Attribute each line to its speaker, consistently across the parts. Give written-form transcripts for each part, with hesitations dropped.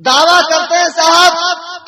Speaker 1: دعویٰ کرتے ہیں صاحب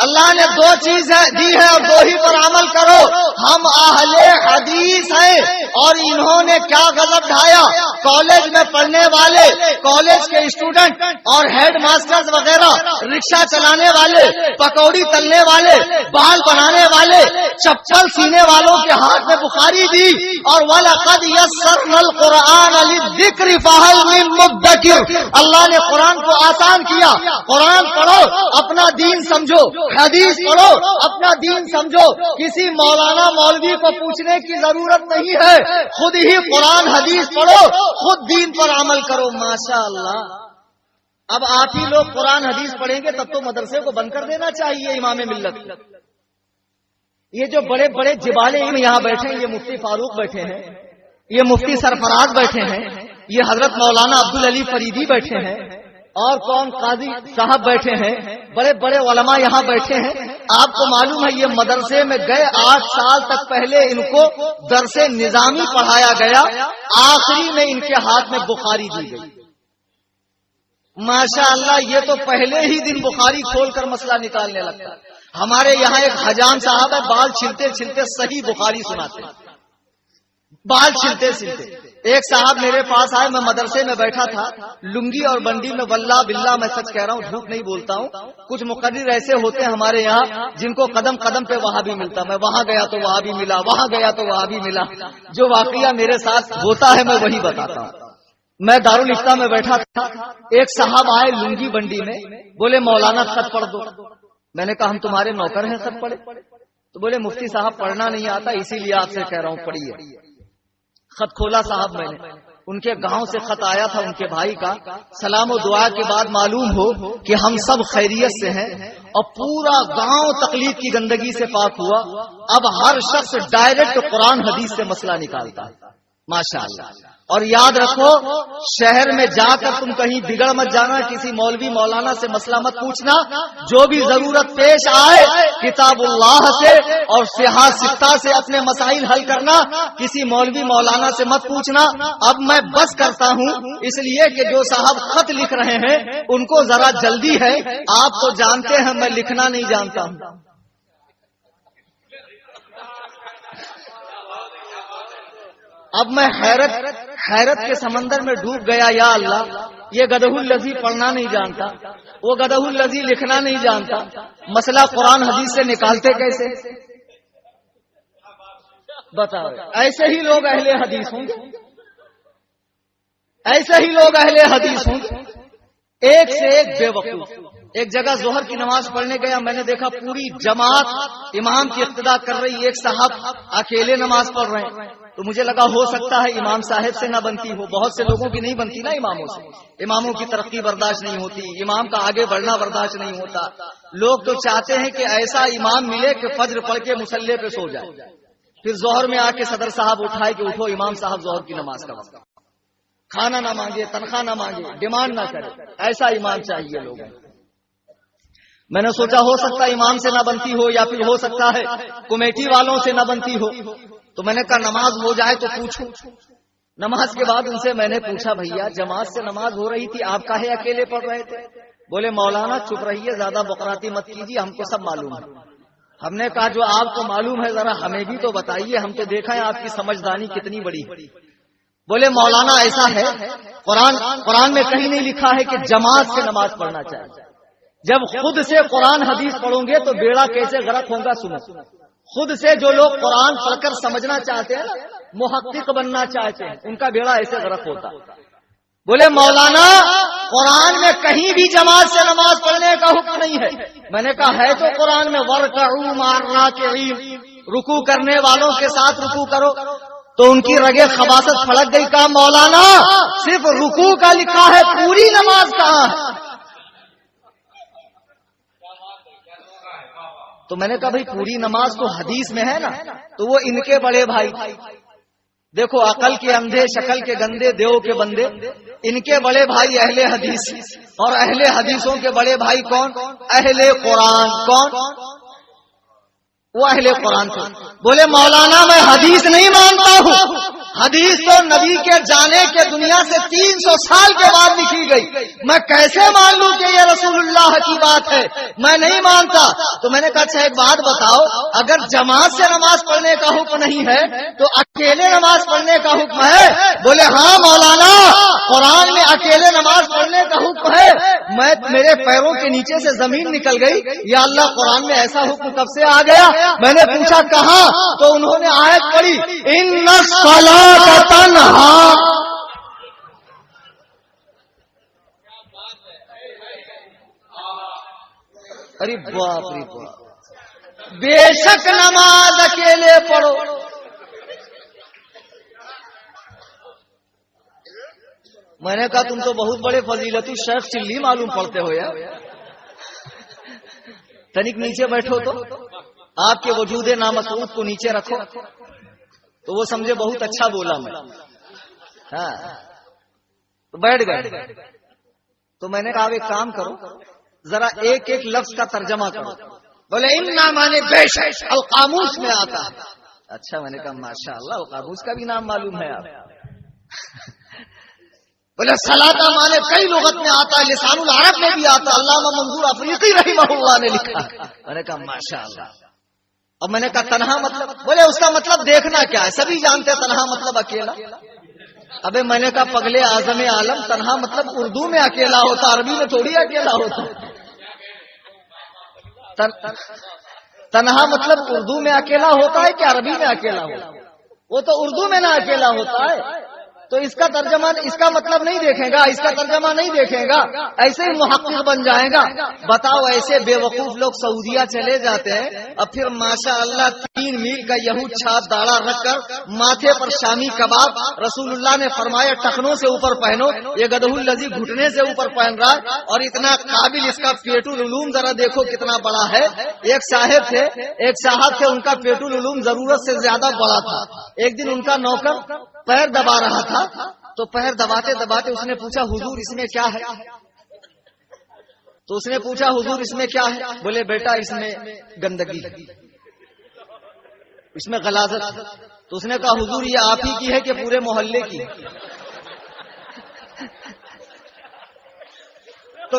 Speaker 1: اللہ نے دو چیزیں دی ہے اور دو ہی پر عمل کرو. ہم اہل حدیث ہیں اور انہوں نے کیا غضب ڈھایا. کالج میں پڑھنے والے, کالج کے اسٹوڈنٹ اور ہیڈ ماسٹرز وغیرہ, رکشہ چلانے والے, پکوڑی تلنے والے, بال بنانے والے, چپل سینے والوں کے ہاتھ میں بخاری دی اور وَلَقَدْ يَسَّرْنَا الْقُرْآنَ لِلذِّكْرِ فَهَلْ مِن مُدَّكِرٍ. اللہ نے قرآن کو آسان کیا. قرآن پڑھو, اپنا دین سمجھو. حدیث پڑھو, اپنا دین سمجھو. کسی مولانا مولوی کو پوچھنے کی ضرورت نہیں ہے. خود ہی قرآن حدیث پڑھو, خود دین پر عمل کرو. ماشاء اللہ. اب آپ ہی لوگ قرآن حدیث پڑھیں گے تب تو مدرسے کو بند کر دینا چاہیے. امام ملت, یہ جو بڑے بڑے جبالے علم یہاں بیٹھے ہیں, یہ مفتی فاروق بیٹھے ہیں, یہ مفتی سرفراز بیٹھے ہیں, یہ حضرت مولانا عبدالعلی فریدی بیٹھے ہیں, اور کون قاضی صاحب بیٹھے ہیں, بڑے بڑے علماء یہاں بیٹھے ہیں. آپ کو معلوم ہے یہ مدرسے میں گئے 8 سال تک پہلے ان کو درس نظامی پڑھایا گیا, آخری میں ان کے ہاتھ میں بخاری دی گئی. ماشاء اللہ, یہ تو پہلے ہی دن بخاری کھول کر مسئلہ نکالنے لگتا. ہمارے یہاں ایک حجام صاحب ہے, بال چھلتے چھلتے صحیح بخاری سناتے ہیں, بال چھلتے چھلتے. ایک صاحب میرے پاس آئے, میں مدرسے میں بیٹھا تھا, لنگی اور بنڈی میں, واللہ باللہ میں سچ کہہ رہا ہوں, جھوٹ نہیں بولتا ہوں. کچھ مقرر ایسے ہوتے ہیں ہمارے یہاں جن کو قدم قدم پہ وہاں بھی ملتا. میں وہاں گیا تو وہاں بھی ملا, وہاں گیا تو وہاں بھی ملا. جو واقعہ میرے ساتھ ہوتا ہے میں وہی بتاتا ہوں. میں دارالفتہ میں بیٹھا تھا, ایک صاحب آئے لنگی بنڈی میں, بولے مولانا خط پڑھ دو. میں نے کہا ہم تمہارے نوکر ہیں, خط پڑھے. تو بولے مفتی صاحب پڑھنا نہیں آتا, اسی لیے آپ سے کہہ رہا ہوں پڑھیے. خط کھولا صاحب میں نے, ان کے گاؤں سے خط آیا تھا ان کے بھائی کا. سلام و دعا کے بعد معلوم ہو کہ ہم سب خیریت سے ہیں اور پورا گاؤں تقلید کی گندگی سے پاک ہوا. اب ہر شخص ڈائریکٹ قرآن حدیث سے مسئلہ نکالتا ہے. ماشاء اللہ. اور یاد رکھو, شہر میں جا کر تم کہیں بگڑ مت جانا, کسی مولوی مولانا سے مسئلہ مت پوچھنا. جو بھی ضرورت پیش آئے کتاب اللہ سے اور صحاح ستہ سے اپنے مسائل حل کرنا, کسی مولوی مولانا سے مت پوچھنا. اب میں بس کرتا ہوں اس لیے کہ جو صاحب خط لکھ رہے ہیں ان کو ذرا جلدی ہے. آپ تو جانتے ہیں میں لکھنا نہیں جانتا ہوں. اب میں حیرت کے سمندر میں ڈوب گیا. یا اللہ, یہ گدہ الذی پڑھنا نہیں جانتا, وہ گدہ الذی لکھنا نہیں جانتا, مسئلہ قرآن حدیث سے نکالتے کیسے؟ بتاؤ. ایسے ہی لوگ اہل حدیث ہوں گے, ایسے ہی لوگ اہل حدیث ہوں گے. ایک سے ایک بے وقوف. ایک جگہ ظہر کی نماز پڑھنے گیا, میں نے دیکھا پوری جماعت امام کی اقتدا کر رہی, ایک صاحب اکیلے نماز پڑھ رہے ہیں. تو مجھے لگا ہو سکتا ہے امام صاحب سے نہ بنتی ہو. بہت سے لوگوں کی نہیں بنتی نا اماموں سے, اماموں کی ترقی برداشت نہیں ہوتی, امام کا آگے بڑھنا برداشت نہیں ہوتا. لوگ تو چاہتے ہیں کہ ایسا امام ملے کہ فجر پڑھ کے مصلی پہ سو جائے, پھر ظہر میں آ کے صدر صاحب اٹھائے کہ اٹھو امام صاحب ظہر کی نماز کا وقت. کھانا نہ مانگے, تنخواہ نہ مانگے, ڈیمانڈ نہ کرے, ایسا امام چاہیے لوگوں. میں نے سوچا ہو سکتا ہے امام سے نہ بنتی ہو, یا پھر ہو سکتا ہے کمیٹی والوں سے نہ بنتی ہو. تو میں نے کہا نماز ہو جائے تو پوچھو. نماز کے بعد ان سے میں نے پوچھا, بھیا جماعت سے نماز ہو رہی تھی, آپ کاہے اکیلے پڑھ رہے تھے؟ بولے مولانا چپ رہیے, زیادہ بقراتی مت کیجیے, ہم کو سب معلوم ہے. ہم نے کہا جو آپ کو معلوم ہے ذرا ہمیں بھی تو بتائیے, ہم تو دیکھا ہے آپ کی سمجھدانی کتنی بڑی. بولے مولانا ایسا ہے, قرآن میں کہیں نہیں لکھا ہے کہ جماعت سے نماز پڑھنا چاہیے. جب خود سے قرآن حدیث پڑھوں گے تو بیڑا کیسے غرق ہوگا سنو. خود سے جو لوگ قرآن پڑھ کر سمجھنا چاہتے ہیں, محقق بننا چاہتے ہیں, ان کا بیڑا ایسے غرق ہوتا. بولے مولانا قرآن میں کہیں بھی جماعت سے نماز پڑھنے کا حکم نہیں ہے. میں نے کہا ہے تو قرآن میں وَرْكَعُوا مَعَ الرَّاكِعِينَ, رکوع کرنے والوں کے ساتھ رکوع کرو. تو ان کی رگیں خباثت پھڑک گئی. کہا مولانا صرف رکوع کا لکھا ہے, پوری نماز کہاں ہے؟ تو میں نے کہا بھائی پوری نماز تو حدیث میں ہے نا. تو وہ ان کے بڑے بھائی, دیکھو عقل کے اندھے, شکل کے گندے, دیو کے بندے, ان کے بڑے بھائی اہل حدیث, اور اہل حدیثوں کے بڑے بھائی کون؟ اہل قرآن. کون؟ وہ اہل قرآن تھے. بولے مولانا میں حدیث نہیں مانتا ہوں, حدیث تو نبی کے جانے کے دنیا سے 300 سال کے بعد لکھی گئی، میں کیسے مان لوں کہ یہ رسول اللہ کی بات ہے؟ میں نہیں مانتا۔ تو میں نے کہا اچھا ایک بات بتاؤ، اگر جماعت سے نماز پڑھنے کا حکم نہیں ہے تو اکیلے نماز پڑھنے کا حکم ہے؟ بولے ہاں مولانا، قرآن میں اکیلے نماز پڑھنے کا حکم ہے۔ میرے پیروں کے نیچے سے زمین نکل گئی، یا اللہ قرآن میں ایسا حکم کب سے آ گیا؟ میں نے پوچھا کہاں؟ تو انہوں نے آیت پڑھی، ان الصلاۃ تنہا۔ ارے باپ رے باپ، بے شک نماز اکیلے پڑھو۔ میں نے کہا تم تو بہت بڑے فضیلت شیخ چلی معلوم پڑتے ہو یار، تنک نیچے بیٹھو تو آپ کے وجود نامسعود کو نیچے رکھو۔ تو وہ سمجھے بہت اچھا بولا میں، ہاں تو بیٹھ گئے۔ تو میں نے کہا ایک کام کرو، ذرا ایک ایک لفظ کا ترجمہ کرو۔ بولے انا مانے بے شک القاموس میں آتا ہے۔ اچھا میں نے کہا ماشاء اللہ القاموس کا بھی نام معلوم ہے آپ۔ بولے صلاۃ مانے کئی لغت میں آتا ہے، لسان العرب میں بھی آتا ہے، علامہ منظور افریقی رحمہ اللہ نے لکھا۔ میں نے کہا ماشاء اللہ۔ اب میں نے کہا تنہا مطلب؟ بولے اس کا مطلب دیکھنا کیا ہے، سبھی جانتے ہیں تنہا مطلب اکیلا۔ ابے میں نے کہا پگلے اعظم عالم، تنہا مطلب اردو میں اکیلا ہوتا، عربی میں تھوڑی اکیلا ہوتا۔ تنہا مطلب اردو میں اکیلا ہوتا ہے کہ عربی میں اکیلا ہوتا ہے؟ وہ تو اردو میں نہ اکیلا ہوتا ہے، تو اس کا ترجمہ، اس کا مطلب نہیں دیکھے گا، اس کا ترجمہ نہیں دیکھے گا، ایسے ہی محقق بن جائے گا۔ بتاؤ ایسے بے وقوف لوگ سعودیہ چلے جاتے ہیں، اب پھر ماشاء اللہ 3 میل کا یہود چھاپ داڑھا رکھ کر ماتھے پر شامی کباب، رسول اللہ نے فرمایا ٹخنوں سے اوپر پہنو، یہ گدھو الذی گھٹنے سے اوپر پہن رہا ہے، اور اتنا قابل اس کا پیٹ العلوم ذرا دیکھو کتنا بڑا ہے۔ ایک صاحب تھے ان کا پیٹ العلوم ضرورت سے زیادہ بڑا تھا۔ ایک دن ان کا نوکر پیر دبا رہا تھا، تو پیر دباتے دباتے اس نے پوچھا حضور اس میں کیا ہے؟ تو اس نے پوچھا حضور اس میں کیا ہے؟ بولے بیٹا اس میں گندگی، اس میں غلاظت۔ تو اس نے کہا حضور یہ آپ ہی کی ہے کہ پورے محلے کی؟ تو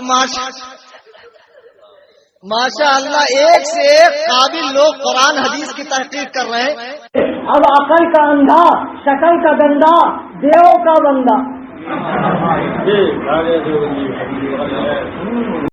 Speaker 1: ماشاء اللہ ایک سے ایک قابل لوگ قرآن حدیث کی تحقیق کر رہے ہیں۔
Speaker 2: اب عقل کا اندھا، شکل کا گندا، دیو کا بندہ۔